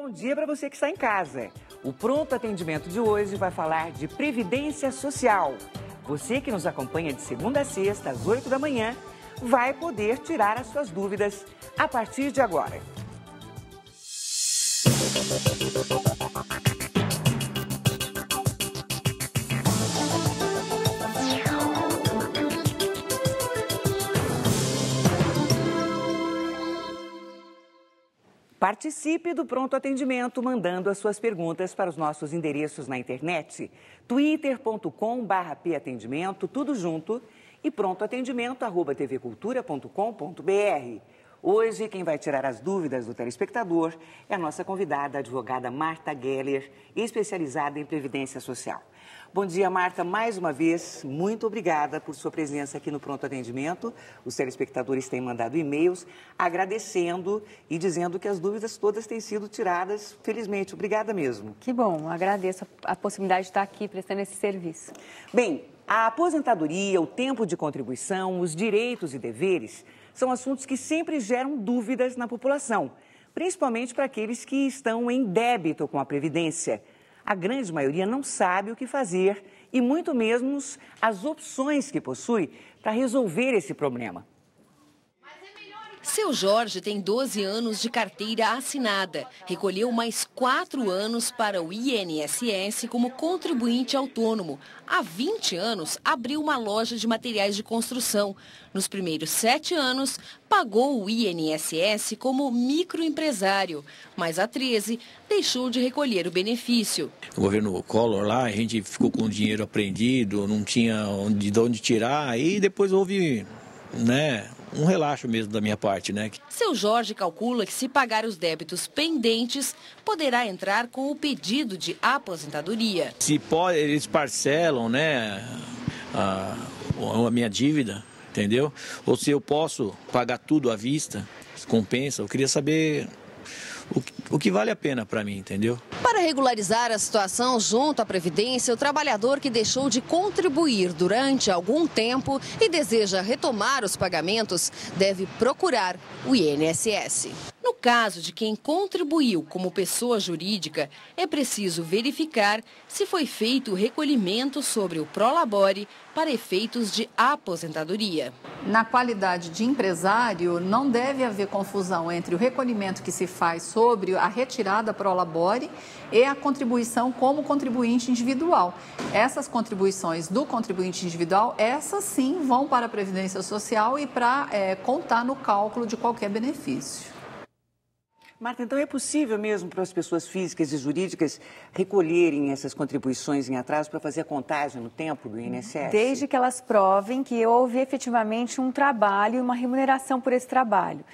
Bom dia para você que está em casa. O Pronto Atendimento de hoje vai falar de Previdência Social. Você que nos acompanha de segunda a sexta, às 8 da manhã, vai poder tirar as suas dúvidas a partir de agora. Participe do Pronto Atendimento mandando as suas perguntas para os nossos endereços na internet, twitter.com/patendimento, tudo junto, e prontoatendimento@tvcultura.com.br. Hoje, quem vai tirar as dúvidas do telespectador é a nossa convidada, a advogada Marta Geller, especializada em Previdência Social. Bom dia, Marta. Mais uma vez, muito obrigada por sua presença aqui no Pronto Atendimento. Os telespectadores têm mandado e-mails agradecendo e dizendo que as dúvidas todas têm sido tiradas, felizmente. Obrigada mesmo. Que bom, agradeço a possibilidade de estar aqui prestando esse serviço. Bem, a aposentadoria, o tempo de contribuição, os direitos e deveres são assuntos que sempre geram dúvidas na população, principalmente para aqueles que estão em débito com a Previdência. A grande maioria não sabe o que fazer e muito menos as opções que possui para resolver esse problema. Seu Jorge tem 12 anos de carteira assinada. Recolheu mais 4 anos para o INSS como contribuinte autônomo. Há 20 anos, abriu uma loja de materiais de construção. Nos primeiros 7 anos, pagou o INSS como microempresário. Mas há 13, deixou de recolher o benefício. O governo Collor lá, a gente ficou com o dinheiro apreendido, não tinha de onde tirar, e depois houve, um relaxo mesmo da minha parte, Seu Jorge calcula que se pagar os débitos pendentes, poderá entrar com o pedido de aposentadoria. Se pode, eles parcelam, a minha dívida, entendeu? Ou se eu posso pagar tudo à vista, compensa. Eu queria saber o que vale a pena para mim, entendeu? Para regularizar a situação junto à Previdência, o trabalhador que deixou de contribuir durante algum tempo e deseja retomar os pagamentos deve procurar o INSS. No caso de quem contribuiu como pessoa jurídica, é preciso verificar se foi feito o recolhimento sobre o Prolabore para efeitos de aposentadoria. Na qualidade de empresário, não deve haver confusão entre o recolhimento que se faz sobre a retirada Prolabore e a contribuição como contribuinte individual. Essas contribuições do contribuinte individual, essas sim vão para a Previdência Social e para contar no cálculo de qualquer benefício. Marta, então é possível mesmo para as pessoas físicas e jurídicas recolherem essas contribuições em atraso para fazer a contagem no tempo do INSS? Desde que elas provem que houve efetivamente um trabalho e uma remuneração por esse trabalho,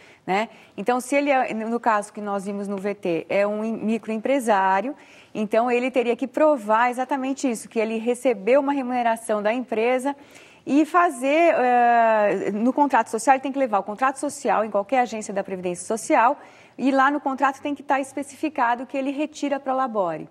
Então, se ele, no caso que nós vimos no VT, é um microempresário, então ele teria que provar exatamente isso, que ele recebeu uma remuneração da empresa e fazer, no contrato social, ele tem que levar o contrato social em qualquer agência da Previdência Social. E lá no contrato tem que estar especificado que ele retira a Prolabore,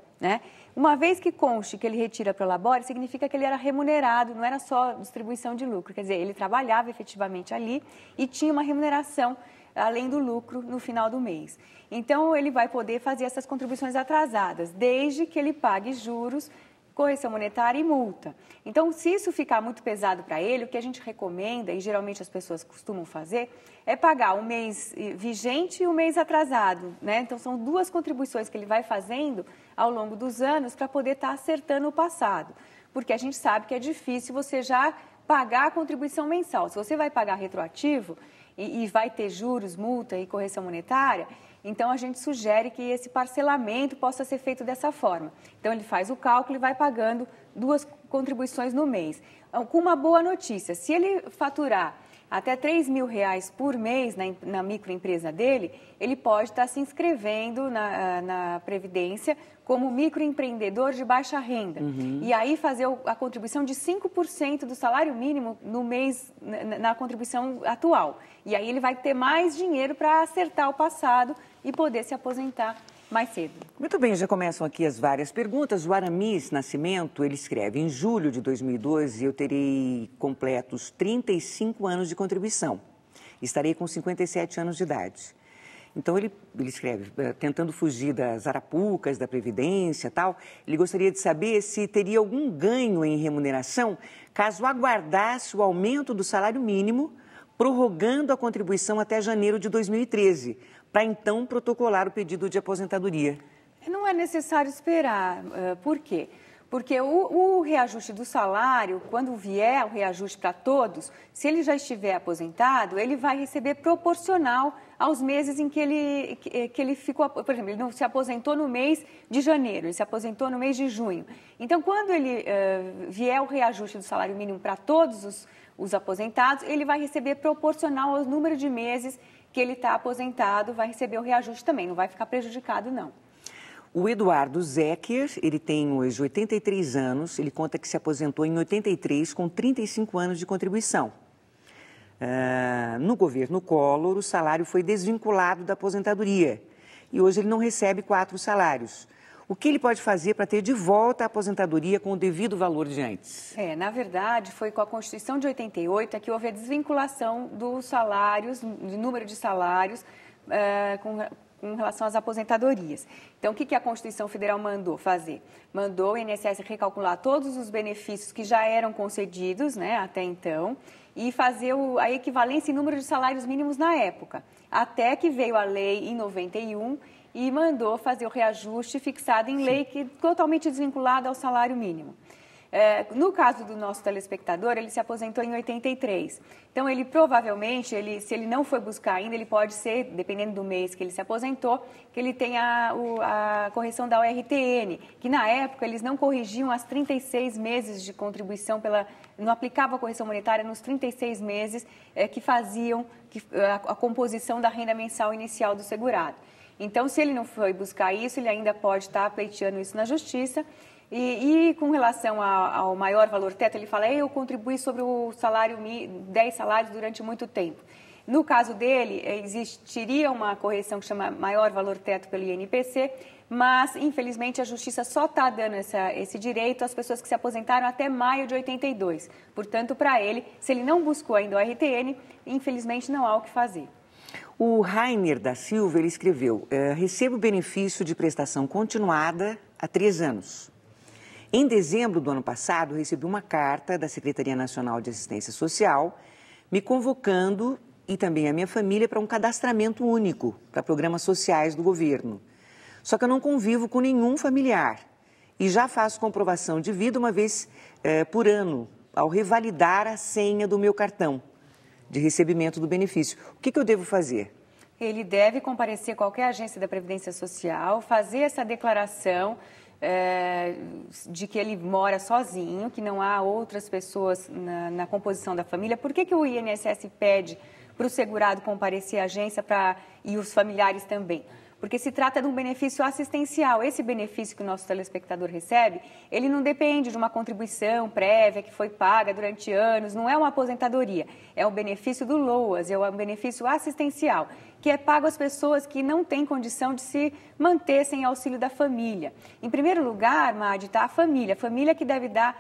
Uma vez que conste que ele retira a Prolabore, significa que ele era remunerado, não era só distribuição de lucro. Quer dizer, ele trabalhava efetivamente ali e tinha uma remuneração além do lucro no final do mês. Então, ele vai poder fazer essas contribuições atrasadas, desde que ele pague juros, correção monetária e multa. Então, se isso ficar muito pesado para ele, o que a gente recomenda, e geralmente as pessoas costumam fazer, é pagar o mês vigente e o mês atrasado, Então, são 2 contribuições que ele vai fazendo ao longo dos anos para poder estar acertando o passado. Porque a gente sabe que é difícil você já pagar a contribuição mensal. Se você vai pagar retroativo e vai ter juros, multa e correção monetária, então a gente sugere que esse parcelamento possa ser feito dessa forma. Então ele faz o cálculo e vai pagando 2 contribuições no mês. Com uma boa notícia, se ele faturar até R$3.000 por mês na microempresa dele, ele pode estar se inscrevendo na Previdência como microempreendedor de baixa renda. E aí fazer a contribuição de 5% do salário mínimo no mês, na contribuição atual. E aí ele vai ter mais dinheiro para acertar o passado e poder se aposentar mais cedo. Muito bem, já começam aqui as várias perguntas. O Aramis Nascimento, ele escreve: em julho de 2012 eu terei completos 35 anos de contribuição. Estarei com 57 anos de idade. Então, ele escreve, tentando fugir das arapucas, da Previdência e tal, ele gostaria de saber se teria algum ganho em remuneração caso aguardasse o aumento do salário mínimo, prorrogando a contribuição até janeiro de 2013, para então protocolar o pedido de aposentadoria. Não é necessário esperar. Por quê? Porque o reajuste do salário, quando vier o reajuste para todos, se ele já estiver aposentado, ele vai receber proporcional aos meses em que ele ficou... Por exemplo, ele não se aposentou no mês de janeiro, ele se aposentou no mês de junho. Então, quando ele vier o reajuste do salário mínimo para todos os aposentados, ele vai receber proporcional ao número de meses que ele está aposentado, vai receber o reajuste também, não vai ficar prejudicado, não. O Eduardo Zecker, ele tem hoje 83 anos, ele conta que se aposentou em 83 com 35 anos de contribuição. No governo Collor, o salário foi desvinculado da aposentadoria e hoje ele não recebe 4 salários. O que ele pode fazer para ter de volta a aposentadoria com o devido valor de antes? Na verdade, foi com a Constituição de 88 que houve a desvinculação dos salários, do número de salários, com relação às aposentadorias. Então, o que a Constituição Federal mandou fazer? Mandou o INSS recalcular todos os benefícios que já eram concedidos, né, até então, e fazer a equivalência em número de salários mínimos na época. Até que veio a lei em 91 e mandou fazer o reajuste fixado em lei que totalmente desvinculado ao salário mínimo. No caso do nosso telespectador, ele se aposentou em 83. Então, ele provavelmente, se ele não foi buscar ainda, ele pode ser, dependendo do mês que ele se aposentou, que ele tenha a correção da ORTN, que na época eles não corrigiam as 36 meses de contribuição, não aplicavam a correção monetária nos 36 meses que faziam a composição da renda mensal inicial do segurado. Então, se ele não foi buscar isso, ele ainda pode estar pleiteando isso na Justiça. E com relação ao maior valor teto, ele fala, eu contribuí sobre o salário, 10 salários durante muito tempo. No caso dele, existiria uma correção que chama maior valor teto pelo INPC, mas, infelizmente, a Justiça só está dando esse direito às pessoas que se aposentaram até maio de 82. Portanto, para ele, se ele não buscou ainda o RTN, infelizmente não há o que fazer. O Rainer da Silva, ele escreveu, recebo benefício de prestação continuada há 3 anos. Em dezembro do ano passado, recebi uma carta da Secretaria Nacional de Assistência Social me convocando e também a minha família para um cadastramento único para programas sociais do governo. Só que eu não convivo com nenhum familiar e já faço comprovação de vida uma vez por ano, ao revalidar a senha do meu cartão de recebimento do benefício. O que eu devo fazer? Ele deve comparecer a qualquer agência da Previdência Social, fazer essa declaração de que ele mora sozinho, que não há outras pessoas na composição da família. Por que o INSS pede para o segurado comparecer à agência e os familiares também? Porque se trata de um benefício assistencial. Esse benefício que o nosso telespectador recebe, ele não depende de uma contribuição prévia que foi paga durante anos, não é uma aposentadoria, é o benefício do LOAS, é um benefício assistencial, que é pago às pessoas que não têm condição de se manter sem auxílio da família. Em primeiro lugar, Madi, está a família que deve dar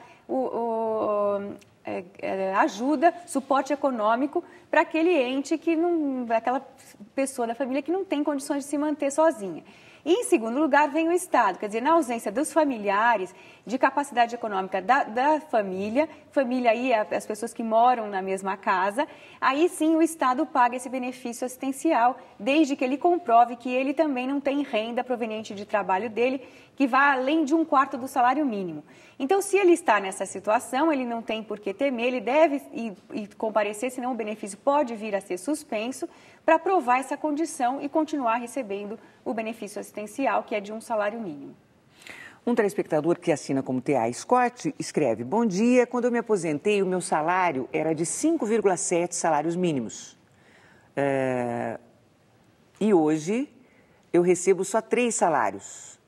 ajuda, suporte econômico para aquele ente aquela pessoa da família que não tem condições de se manter sozinha. E, em segundo lugar, vem o Estado, quer dizer, na ausência dos familiares, de capacidade econômica da família aí as pessoas que moram na mesma casa, aí sim o Estado paga esse benefício assistencial, desde que ele comprove que ele também não tem renda proveniente de trabalho dele, que vá além de 1/4 do salário mínimo. Então, se ele está nessa situação, ele não tem por que temer, ele deve ir comparecer, senão o benefício pode vir a ser suspenso, para provar essa condição e continuar recebendo o benefício assistencial, que é de um salário mínimo. Um telespectador que assina como T.A. Scott escreve, bom dia, quando eu me aposentei, o meu salário era de 5,7 salários mínimos. E hoje eu recebo só 3 salários.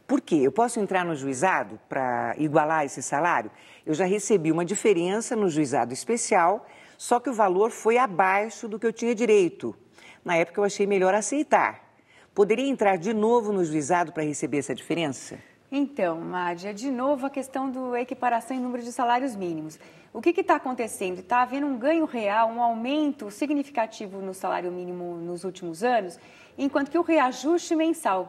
Por quê? Eu posso entrar no juizado para igualar esse salário? Eu já recebi uma diferença no juizado especial, só que o valor foi abaixo do que eu tinha direito. Na época eu achei melhor aceitar. Poderia entrar de novo no juizado para receber essa diferença? Então, Mádia, de novo a questão da equiparação em número de salários mínimos. O que está acontecendo? Está havendo um ganho real, um aumento significativo no salário mínimo nos últimos anos, enquanto que o reajuste mensal,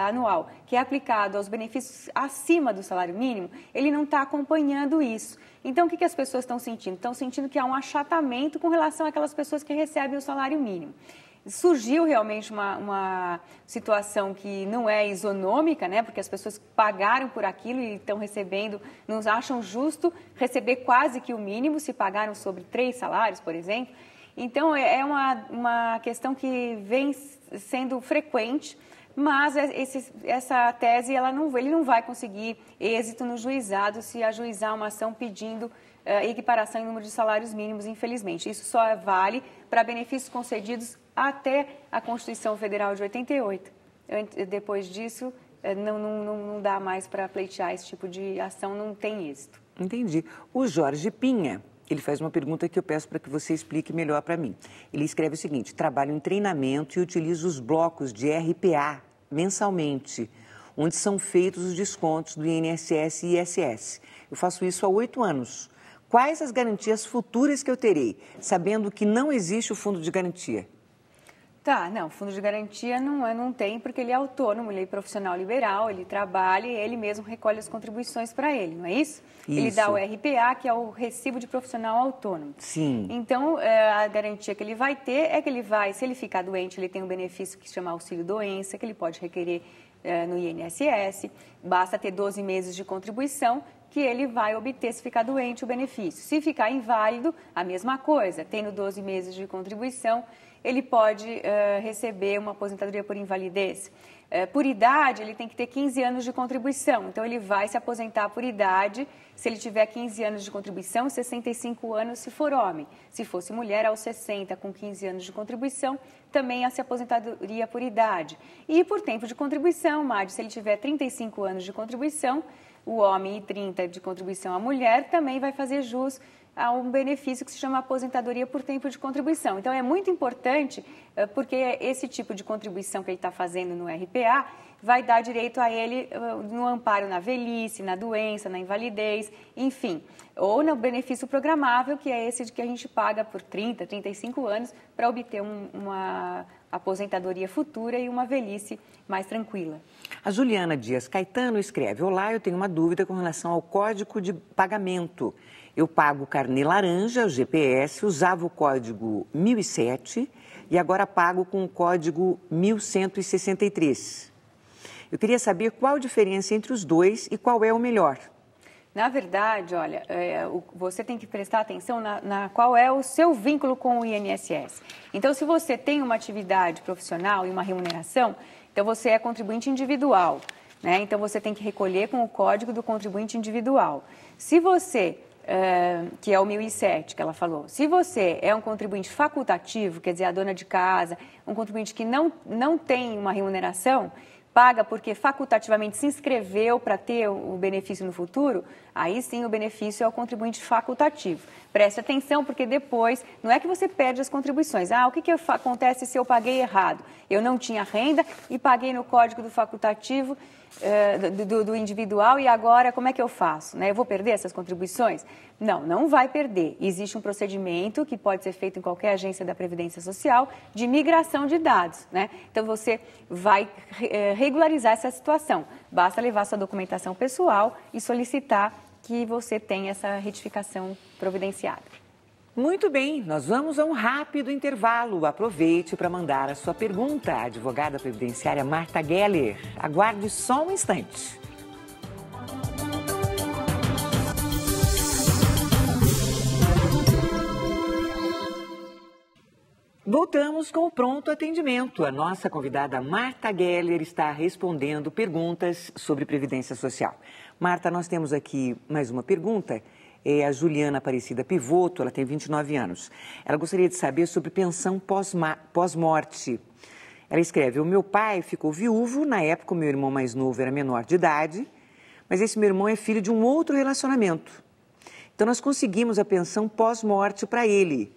anual, que é aplicado aos benefícios acima do salário mínimo, ele não está acompanhando isso. Então, o que as pessoas estão sentindo? Estão sentindo que há um achatamento com relação àquelas pessoas que recebem o salário mínimo. Surgiu realmente uma situação que não é isonômica, né? Porque as pessoas pagaram por aquilo e estão recebendo, não acham justo receber quase que o mínimo se pagaram sobre 3 salários, por exemplo. Então, é uma questão que vem sendo frequente, mas essa tese ele não vai conseguir êxito no juizado se ajuizar uma ação pedindo equiparação em número de salários mínimos, infelizmente. Isso só vale para benefícios concedidos até a Constituição Federal de 88. Depois disso, não dá mais para pleitear esse tipo de ação, não tem êxito. Entendi. O Jorge Pinha, ele faz uma pergunta que eu peço para que você explique melhor para mim. Ele escreve o seguinte: trabalho em treinamento e utilizo os blocos de RPA mensalmente, onde são feitos os descontos do INSS e ISS. Eu faço isso há 8 anos. Quais as garantias futuras que eu terei, sabendo que não existe o fundo de garantia? Fundo de garantia não tem, porque ele é autônomo, ele é profissional liberal, ele trabalha e ele mesmo recolhe as contribuições para ele, não é isso? Ele dá o RPA, que é o Recibo de Profissional Autônomo. Sim. Então, a garantia que ele vai ter é que se ele ficar doente, ele tem um benefício que se chama auxílio-doença, que ele pode requerer no INSS, basta ter 12 meses de contribuição, que ele vai obter, se ficar doente, o benefício. Se ficar inválido, a mesma coisa, tendo 12 meses de contribuição, ele pode receber uma aposentadoria por invalidez. Por idade, ele tem que ter 15 anos de contribuição. Então, ele vai se aposentar por idade, se ele tiver 15 anos de contribuição, 65 anos se for homem. Se fosse mulher, aos 60, com 15 anos de contribuição, também se aposentadoria por idade. E por tempo de contribuição, Mário, se ele tiver 35 anos de contribuição, o homem e 30 de contribuição a mulher, também vai fazer jus a um benefício que se chama aposentadoria por tempo de contribuição. Então, é muito importante, porque esse tipo de contribuição que ele está fazendo no RPA vai dar direito a ele no amparo na velhice, na doença, na invalidez, enfim. Ou no benefício programável, que é esse que a gente paga por 30, 35 anos para obter uma aposentadoria futura e uma velhice mais tranquila. A Juliana Dias Caetano escreve: olá, eu tenho uma dúvida com relação ao código de pagamento. Eu pago o carnê laranja, o GPS, usava o código 1007 e agora pago com o código 1163. Eu queria saber qual a diferença entre os dois e qual é o melhor. Na verdade, olha, você tem que prestar atenção na qual é o seu vínculo com o INSS. Então, se você tem uma atividade profissional e uma remuneração, então você é contribuinte individual, né? Então, você tem que recolher com o código do contribuinte individual. Se você que é o 1007, que ela falou. Se você é um contribuinte facultativo, quer dizer, a dona de casa, um contribuinte que não tem uma remuneração, paga porque facultativamente se inscreveu para ter o benefício no futuro, aí sim o benefício é o contribuinte facultativo. Preste atenção, porque depois, não é que você perde as contribuições. O que acontece se eu paguei errado? Eu não tinha renda e paguei no código do facultativo, do individual, e agora como é que eu faço? Eu vou perder essas contribuições? Não vai perder. Existe um procedimento que pode ser feito em qualquer agência da Previdência Social de migração de dados, né? Então, você vai regularizar essa situação. Basta levar sua documentação pessoal e solicitar que você tenha essa retificação providenciada. Muito bem, nós vamos a um rápido intervalo. Aproveite para mandar a sua pergunta à advogada previdenciária Marta Geller. Aguarde só um instante. Voltamos com o pronto atendimento. A nossa convidada Marta Geller está respondendo perguntas sobre Previdência Social. Marta, nós temos aqui mais uma pergunta. É a Juliana Aparecida Pivoto, ela tem 29 anos. Ela gostaria de saber sobre pensão pós-morte. Ela escreve: o meu pai ficou viúvo, na época o meu irmão mais novo era menor de idade, mas esse meu irmão é filho de um outro relacionamento. Então nós conseguimos a pensão pós-morte para ele.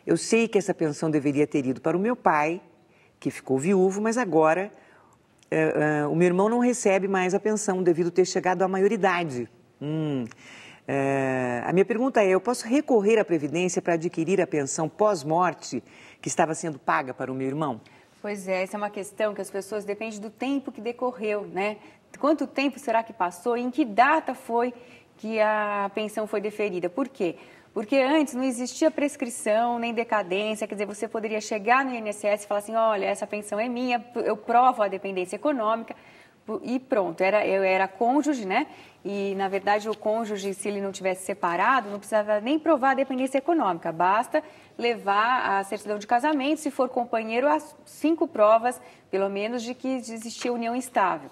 Eu sei que essa pensão deveria ter ido para o meu pai, que ficou viúvo, mas agora o meu irmão não recebe mais a pensão devido a ter chegado à maioridade. A minha pergunta é, eu posso recorrer à Previdência para adquirir a pensão pós-morte que estava sendo paga para o meu irmão? Pois é, essa é uma questão que as pessoas depende do tempo que decorreu, né? Quanto tempo será que passou e em que data foi que a pensão foi deferida? Por quê? Porque antes não existia prescrição nem decadência, quer dizer, você poderia chegar no INSS e falar assim, olha, essa pensão é minha, eu provo a dependência econômica e pronto, eu era cônjuge, né? E, na verdade, o cônjuge, se ele não tivesse separado, não precisava nem provar a dependência econômica, basta levar a certidão de casamento, se for companheiro, as 5 provas, pelo menos, de que existia união estável.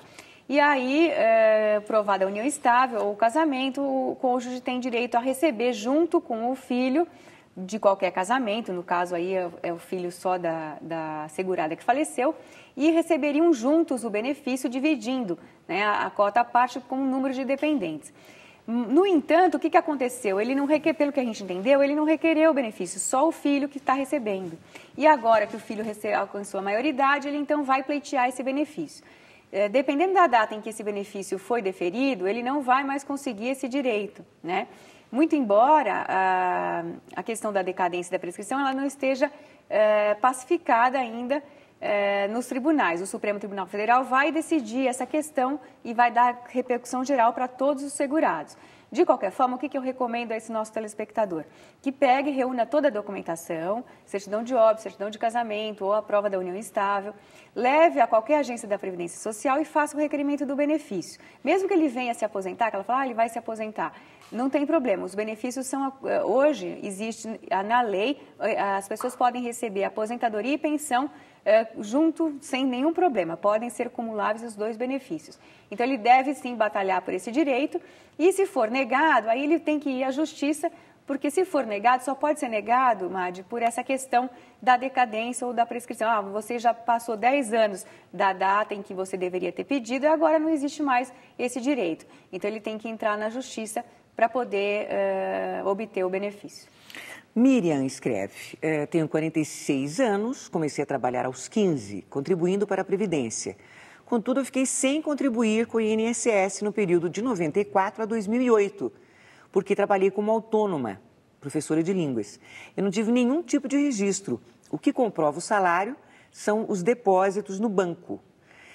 E aí, provada a união estável ou o casamento, o cônjuge tem direito a receber junto com o filho de qualquer casamento, no caso aí é o filho só da segurada que faleceu, e receberiam juntos o benefício dividindo, né, a cota à parte com o número de dependentes. No entanto, o que aconteceu? Ele não pelo que a gente entendeu, ele não requereu o benefício, só o filho que está recebendo. E agora que o filho alcançou a maioridade, ele então vai pleitear esse benefício. Dependendo da data em que esse benefício foi deferido, ele não vai mais conseguir esse direito, né? Muito embora a questão da decadência e da prescrição ela não esteja pacificada ainda nos tribunais. O Supremo Tribunal Federal vai decidir essa questão e vai dar repercussão geral para todos os segurados. De qualquer forma, o que eu recomendo a esse nosso telespectador? Que pegue e reúna toda a documentação, certidão de óbito, certidão de casamento ou a prova da união estável, leve a qualquer agência da Previdência Social e faça o requerimento do benefício. Mesmo que ele venha se aposentar, que ela fala, ele vai se aposentar, não tem problema. Os benefícios são, hoje, existe na lei, as pessoas podem receber aposentadoria e pensão junto, sem nenhum problema. Podem ser acumuláveis os 2 benefícios. Então, ele deve, sim, batalhar por esse direito e, se for negado, aí ele tem que ir à justiça, porque se for negado, só pode ser negado, Madi, por essa questão da decadência ou da prescrição. Você já passou 10 anos da data em que você deveria ter pedido e agora não existe mais esse direito. Então, ele tem que entrar na justiça para poder obter o benefício. Miriam escreve, tenho 46 anos, comecei a trabalhar aos 15, contribuindo para a Previdência. Contudo, eu fiquei sem contribuir com o INSS no período de 94 a 2008, porque trabalhei como autônoma, professora de línguas. Eu não tive nenhum tipo de registro. O que comprova o salário são os depósitos no banco.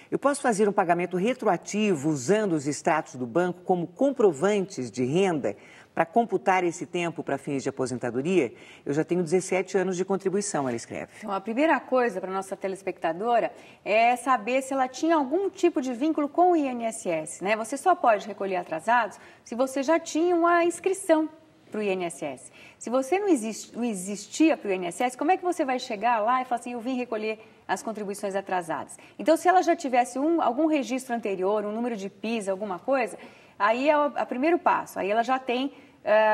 Eu posso fazer um pagamento retroativo usando os extratos do banco como comprovantes de renda para computar esse tempo para fins de aposentadoria? Eu já tenho 17 anos de contribuição, ela escreve. Então, a primeira coisa para a nossa telespectadora é saber se ela tinha algum tipo de vínculo com o INSS, né? Você só pode recolher atrasados se você já tinha uma inscrição para o INSS. Se você não existia para o INSS, como é que você vai chegar lá e falar assim, eu vim recolher as contribuições atrasadas? Então, se ela já tivesse algum registro anterior, um número de PIS, alguma coisa, aí é o primeiro passo. Aí ela já tem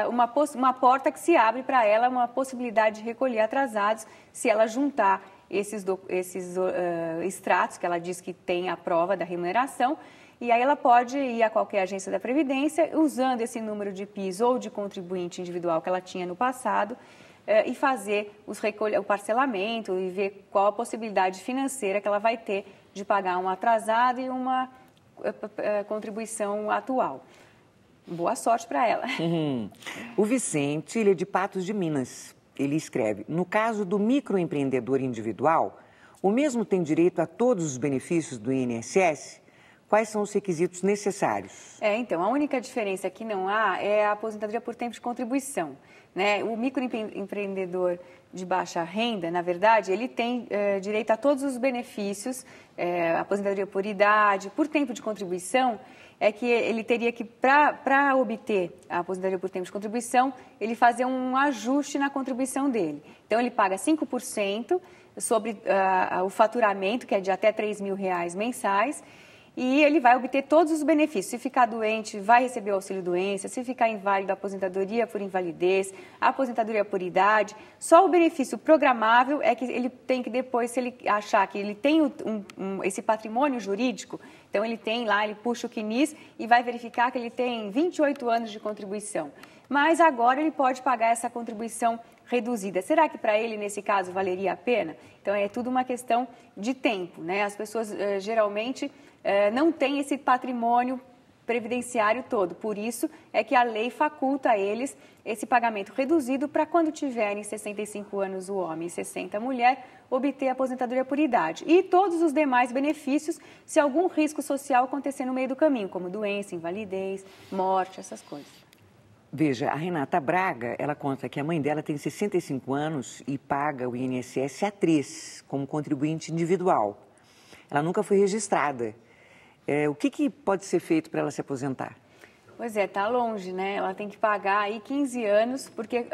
uma porta que se abre para ela, uma possibilidade de recolher atrasados, se ela juntar esses extratos, que ela diz que tem a prova da remuneração, e aí ela pode ir a qualquer agência da Previdência, usando esse número de PIS ou de contribuinte individual que ela tinha no passado, e fazer o parcelamento e ver qual a possibilidade financeira que ela vai ter de pagar um atrasado e uma contribuição atual. Boa sorte para ela. O Vicente, ele é de Patos de Minas. Ele escreve, no caso do microempreendedor individual, o mesmo tem direito a todos os benefícios do INSS? Quais são os requisitos necessários? Então, a única diferença que não há é a aposentadoria por tempo de contribuição, né? O microempreendedor de baixa renda, na verdade, ele tem direito a todos os benefícios, aposentadoria por idade, por tempo de contribuição, é que ele teria que, para obter a aposentadoria por tempo de contribuição, ele fazer um ajuste na contribuição dele. Então, ele paga 5% sobre o faturamento, que é de até R$3.000 mensais, e ele vai obter todos os benefícios. Se ficar doente, vai receber o auxílio-doença. Se ficar inválido, a aposentadoria por invalidez, a aposentadoria por idade. Só o benefício programável é que ele tem que depois, se ele achar que ele tem esse patrimônio jurídico, então ele tem lá, ele puxa o CNIS e vai verificar que ele tem 28 anos de contribuição. mas agora ele pode pagar essa contribuição reduzida. Será que para ele, nesse caso, valeria a pena? Então, é tudo uma questão de tempo, né? As pessoas geralmente não têm esse patrimônio previdenciário todo. Por isso é que a lei faculta a eles esse pagamento reduzido para quando tiverem 65 anos o homem e 60 a mulher, obter a aposentadoria por idade. E todos os demais benefícios se algum risco social acontecer no meio do caminho, como doença, invalidez, morte, essas coisas. Veja, a Renata Braga, ela conta que a mãe dela tem 65 anos e paga o INSS A3 como contribuinte individual. Ela nunca foi registrada. O que pode ser feito para ela se aposentar? Pois é, está longe, né? Ela tem que pagar aí 15 anos, porque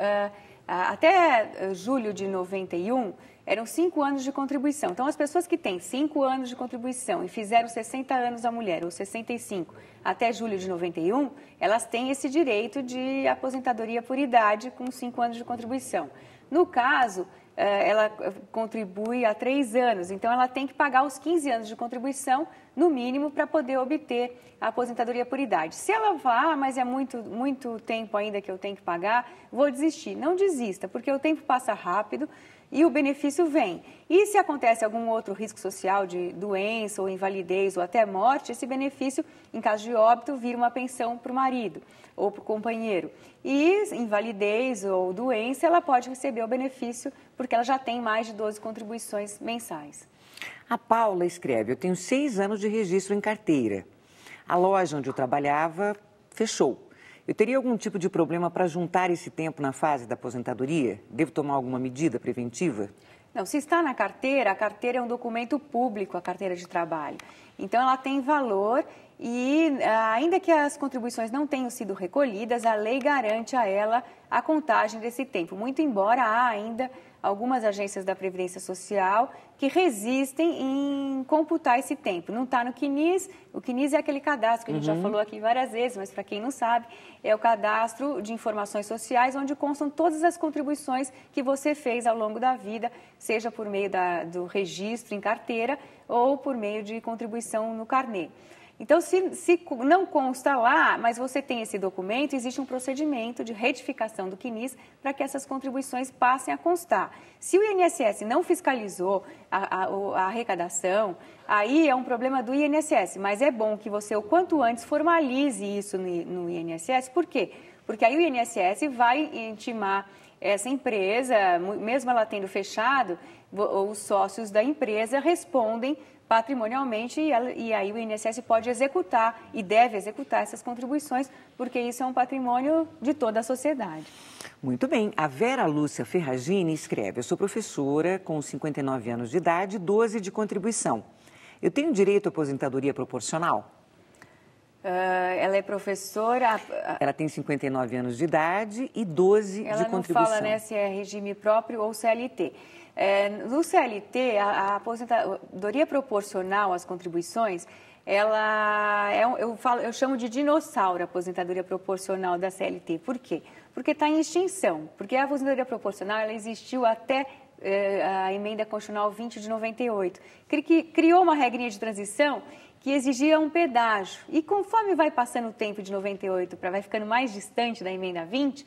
até julho de 91 eram 5 anos de contribuição. Então, as pessoas que têm 5 anos de contribuição e fizeram 60 anos a mulher, ou 65, até julho de 91, elas têm esse direito de aposentadoria por idade com 5 anos de contribuição. No caso, ela contribui há 3 anos, então ela tem que pagar os 15 anos de contribuição, no mínimo, para poder obter a aposentadoria por idade. Se ela falar, mas é muito tempo ainda que eu tenho que pagar, vou desistir. Não desista, porque o tempo passa rápido e o benefício vem. E se acontece algum outro risco social de doença ou invalidez ou até morte, esse benefício, em caso de óbito, vira uma pensão para o marido ou para o companheiro. E invalidez ou doença, ela pode receber o benefício porque ela já tem mais de 12 contribuições mensais. A Paula escreve: eu tenho 6 anos de registro em carteira. A loja onde eu trabalhava fechou. Eu teria algum tipo de problema para juntar esse tempo na fase da aposentadoria? Devo tomar alguma medida preventiva? Não, se está na carteira, a carteira é um documento público, a carteira de trabalho. Então, ela tem valor e, ainda que as contribuições não tenham sido recolhidas, a lei garante a ela a contagem desse tempo. Muito embora há ainda algumas agências da Previdência Social que resistem em computar esse tempo. Não está no CNIS. O CNIS é aquele cadastro que a gente já falou aqui várias vezes, mas para quem não sabe, é o cadastro de informações sociais onde constam todas as contribuições que você fez ao longo da vida, seja por meio do registro em carteira ou por meio de contribuição no carnê. Então, se não consta lá, mas você tem esse documento, existe um procedimento de retificação do CNIS para que essas contribuições passem a constar. Se o INSS não fiscalizou a arrecadação, aí é um problema do INSS, mas é bom que você, o quanto antes, formalize isso no INSS. Por quê? Porque aí o INSS vai intimar essa empresa, mesmo ela tendo fechado, os sócios da empresa respondem patrimonialmente e aí o INSS pode executar e deve executar essas contribuições, porque isso é um patrimônio de toda a sociedade. Muito bem. A Vera Lúcia Ferragini escreve: eu sou professora com 59 anos de idade e 12 de contribuição. Eu tenho direito à aposentadoria proporcional? Ela é professora... Ela tem 59 anos de idade e 12 de contribuição. Ela não fala, né, se é regime próprio ou CLT. No CLT, a aposentadoria proporcional às contribuições, ela eu chamo de dinossauro a aposentadoria proporcional da CLT. Por quê? Porque está em extinção. Porque a aposentadoria proporcional ela existiu até a emenda constitucional 20 de 98, que criou uma regrinha de transição que exigia um pedágio. E conforme vai passando o tempo de 98 vai ficando mais distante da emenda 20,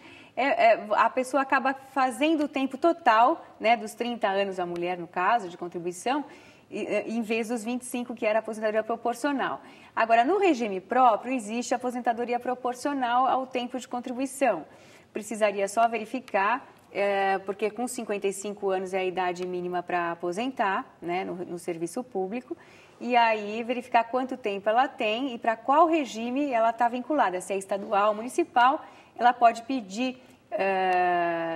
a pessoa acaba fazendo o tempo total, né, dos 30 anos a mulher, no caso, de contribuição, em vez dos 25, que era a aposentadoria proporcional. Agora, no regime próprio, existe a aposentadoria proporcional ao tempo de contribuição. Precisaria só verificar, porque com 55 anos é a idade mínima para aposentar, né, no serviço público, e aí verificar quanto tempo ela tem e para qual regime ela está vinculada, se é estadual ou municipal. Ela pode pedir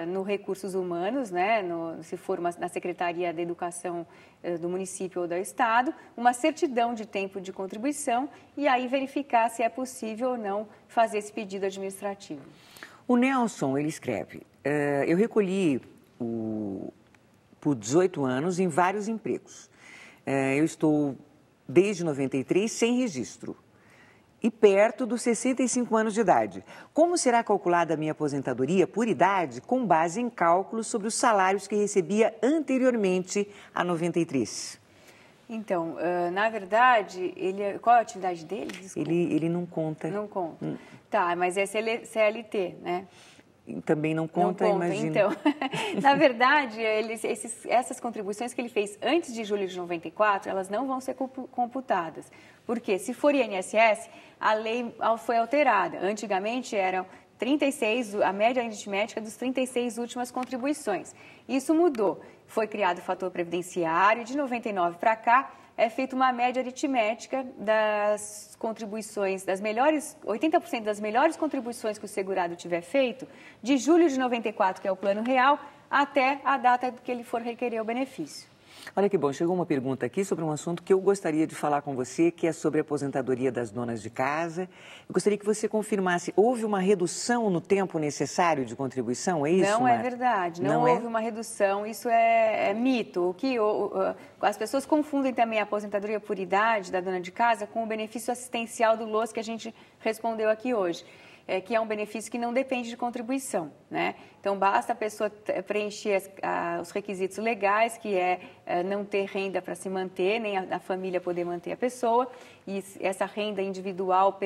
no Recursos Humanos, né, se for na Secretaria da Educação do município ou do estado, uma certidão de tempo de contribuição e aí verificar se é possível ou não fazer esse pedido administrativo. O Nelson, ele escreve: eu recolhi por 18 anos em vários empregos. Eu estou desde 93 sem registro e perto dos 65 anos de idade. Como será calculada a minha aposentadoria por idade com base em cálculos sobre os salários que recebia anteriormente a 93? Então, na verdade, qual é a atividade dele? Ele não conta. Não conta. Tá, mas é CLT, né? Também não conta, imagina. Então, na verdade, essas contribuições que ele fez antes de julho de 94, elas não vão ser computadas. Porque se for INSS, a lei foi alterada. Antigamente eram 36, a média aritmética dos 36 últimas contribuições. Isso mudou. Foi criado o fator previdenciário, de 99 para cá, é feita uma média aritmética das contribuições, 80% das melhores contribuições que o segurado tiver feito, de julho de 94, que é o plano real, até a data que ele for requerer o benefício. Olha que bom, chegou uma pergunta aqui sobre um assunto que eu gostaria de falar com você, que é sobre a aposentadoria das donas de casa. Eu gostaria que você confirmasse, houve uma redução no tempo necessário de contribuição, é isso, Não Marta? É verdade, não houve uma redução, isso é mito. As pessoas confundem também a aposentadoria por idade da dona de casa com o benefício assistencial do LOAS que a gente respondeu aqui hoje. Que é um benefício que não depende de contribuição, né? Então, basta a pessoa preencher os requisitos legais, que é não ter renda para se manter, nem a família poder manter a pessoa, e essa renda individual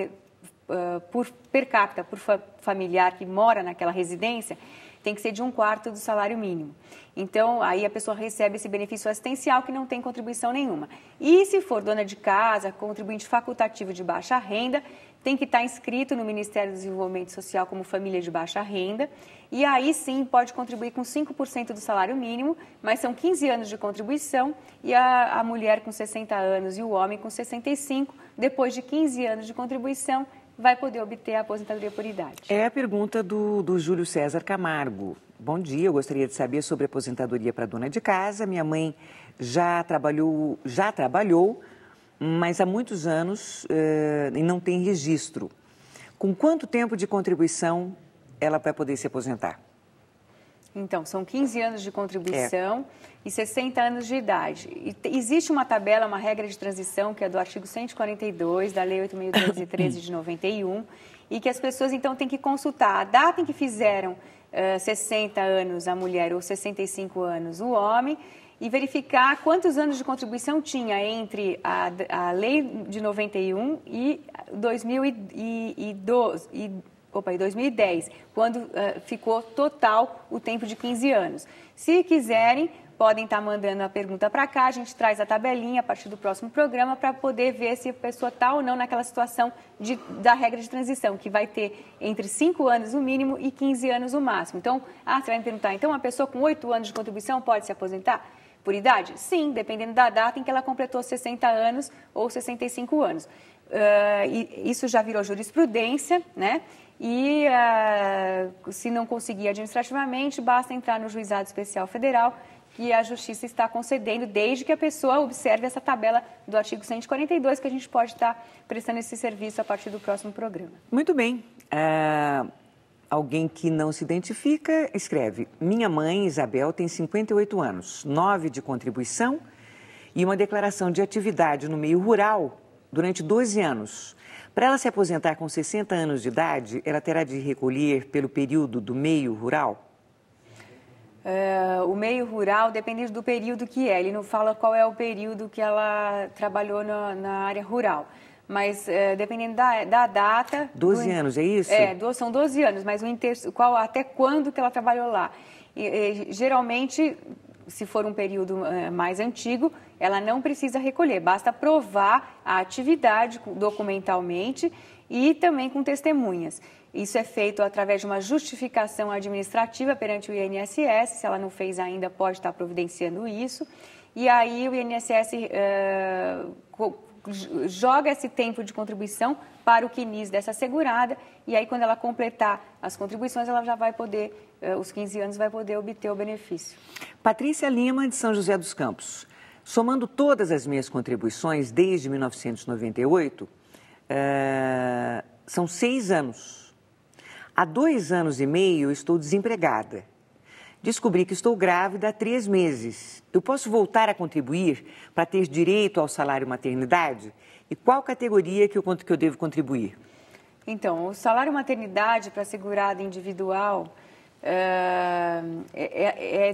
per capita, por familiar que mora naquela residência, tem que ser de 1/4 do salário mínimo. Então, aí a pessoa recebe esse benefício assistencial que não tem contribuição nenhuma. E se for dona de casa, contribuinte facultativo de baixa renda, tem que estar inscrito no Ministério do Desenvolvimento Social como família de baixa renda, e aí sim pode contribuir com 5% do salário mínimo, mas são 15 anos de contribuição, e a mulher com 60 anos e o homem com 65, depois de 15 anos de contribuição, vai poder obter a aposentadoria por idade. É a pergunta do Júlio César Camargo. Bom dia, eu gostaria de saber sobre a aposentadoria para dona de casa. Minha mãe já trabalhou, mas há muitos anos e não tem registro. Com quanto tempo de contribuição ela vai poder se aposentar? Então, são 15 anos de contribuição e 60 anos de idade. E existe uma tabela, uma regra de transição, que é do artigo 142 da Lei 8.213 de 91, e que as pessoas, então, têm que consultar a data em que fizeram 60 anos a mulher ou 65 anos o homem, e verificar quantos anos de contribuição tinha entre a lei de 91 e 2010, quando ficou total o tempo de 15 anos. Se quiserem, podem estar mandando a pergunta para cá, a gente traz a tabelinha a partir do próximo programa para poder ver se a pessoa está ou não naquela situação da regra de transição, que vai ter entre 5 anos o mínimo e 15 anos o máximo. Então, você vai me perguntar, então uma pessoa com 8 anos de contribuição pode se aposentar? Por idade? Sim, dependendo da data em que ela completou 60 anos ou 65 anos. Isso já virou jurisprudência, né? E se não conseguir administrativamente, basta entrar no Juizado Especial Federal, que a Justiça está concedendo, desde que a pessoa observe essa tabela do artigo 142, que a gente pode estar prestando esse serviço a partir do próximo programa. Muito bem. Alguém que não se identifica escreve: minha mãe, Isabel, tem 58 anos, 9 de contribuição e uma declaração de atividade no meio rural durante 12 anos. Para ela se aposentar com 60 anos de idade, ela terá de recolher pelo período do meio rural? O meio rural depende do período que é. Ele não fala qual é o período que ela trabalhou na área rural. Mas dependendo da data... 12 anos, é isso? São 12 anos, mas até quando que ela trabalhou lá. Geralmente, se for um período mais antigo, ela não precisa recolher, basta provar a atividade documentalmente e também com testemunhas. Isso é feito através de uma justificação administrativa perante o INSS, se ela não fez ainda, pode estar providenciando isso. E aí o INSS joga esse tempo de contribuição para o CNIS dessa segurada, e aí quando ela completar as contribuições, ela já vai poder, os 15 anos, vai poder obter o benefício. Patrícia Lima, de São José dos Campos. Somando todas as minhas contribuições desde 1998, são 6 anos. Há 2 anos e meio eu estou desempregada. Descobri que estou grávida há 3 meses. Eu posso voltar a contribuir para ter direito ao salário maternidade? E qual categoria que eu devo contribuir? Então, o salário maternidade para segurada individual, é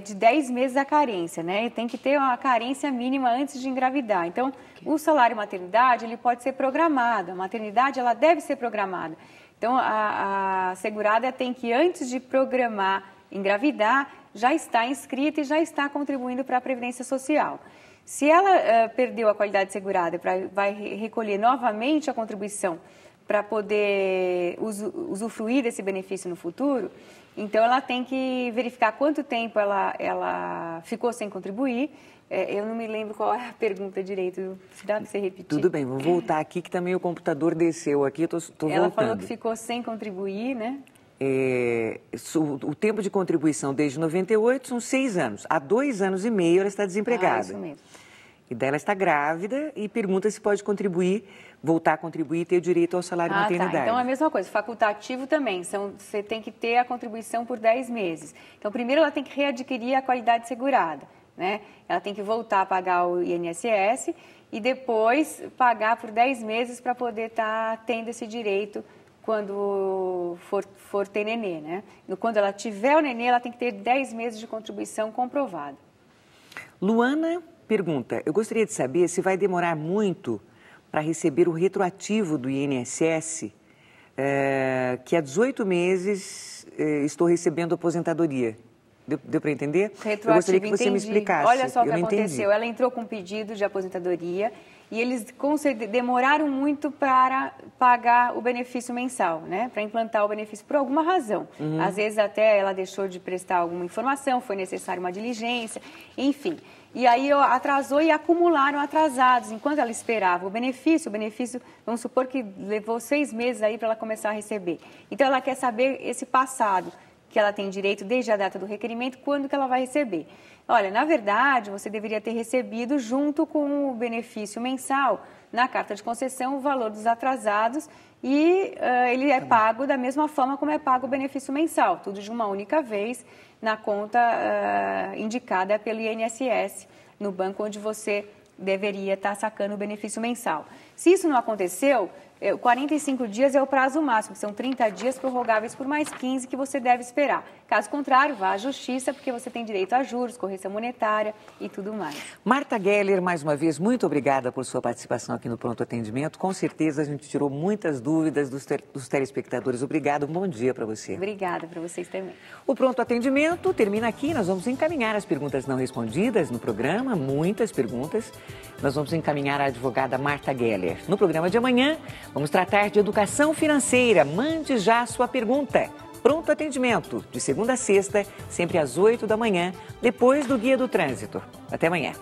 de 10 meses a carência, né? E tem que ter uma carência mínima antes de engravidar. Então, o salário maternidade, ele pode ser programado. A maternidade, ela deve ser programada. Então, a segurada tem que, antes de programar engravidar, já está inscrita e já está contribuindo para a Previdência Social. Se ela perdeu a qualidade segurada, vai recolher novamente a contribuição para poder usufruir desse benefício no futuro, então ela tem que verificar quanto tempo ela ficou sem contribuir. Eu não me lembro qual é a pergunta direito, se dá para você repetir. Tudo bem, vou voltar aqui que também o computador desceu aqui, estou voltando. Ela falou que ficou sem contribuir, né? O tempo de contribuição desde 98 são 6 anos. Há 2 anos e meio ela está desempregada. Isso mesmo. E daí ela está grávida e pergunta se pode contribuir, voltar a contribuir e ter o direito ao salário maternidade. Tá. Então é a mesma coisa, facultativo também. Você tem que ter a contribuição por 10 meses. Então primeiro ela tem que readquirir a qualidade segurada, né? Ela tem que voltar a pagar o INSS e depois pagar por 10 meses para poder estar tendo esse direito quando for ter nenê, né? Quando ela tiver o nenê, ela tem que ter 10 meses de contribuição comprovada. Luana pergunta, eu gostaria de saber se vai demorar muito para receber o retroativo do INSS, que há 18 meses estou recebendo aposentadoria. Deu para entender? Retroativo, eu gostaria que você me explicasse. Olha só o que aconteceu. Entendi. Ela entrou com um pedido de aposentadoria e eles demoraram muito para pagar o benefício mensal, né? Para implantar o benefício por alguma razão. Às vezes até ela deixou de prestar alguma informação, foi necessária uma diligência, enfim. E aí atrasou e acumularam atrasados. Enquanto ela esperava o benefício, vamos supor que levou 6 meses aí para ela começar a receber. Então ela quer saber esse passado, que ela tem direito desde a data do requerimento, quando que ela vai receber. Olha, na verdade, você deveria ter recebido junto com o benefício mensal, na carta de concessão, o valor dos atrasados e ele é pago da mesma forma como é pago o benefício mensal, tudo de uma única vez na conta indicada pelo INSS, no banco onde você deveria estar sacando o benefício mensal. Se isso não aconteceu, 45 dias é o prazo máximo, que são 30 dias prorrogáveis por mais 15 que você deve esperar. Caso contrário, vá à justiça, porque você tem direito a juros, correção monetária e tudo mais. Marta Geller, mais uma vez, muito obrigada por sua participação aqui no Pronto Atendimento. Com certeza a gente tirou muitas dúvidas dos telespectadores. Obrigado, um bom dia para você. Obrigada para vocês também. O Pronto Atendimento termina aqui. Nós vamos encaminhar as perguntas não respondidas no programa, muitas perguntas. Nós vamos encaminhar a advogada Marta Geller. No programa de amanhã, vamos tratar de educação financeira. Mande já a sua pergunta. Pronto Atendimento, de segunda a sexta, sempre às 8 da manhã, depois do Guia do Trânsito. Até amanhã.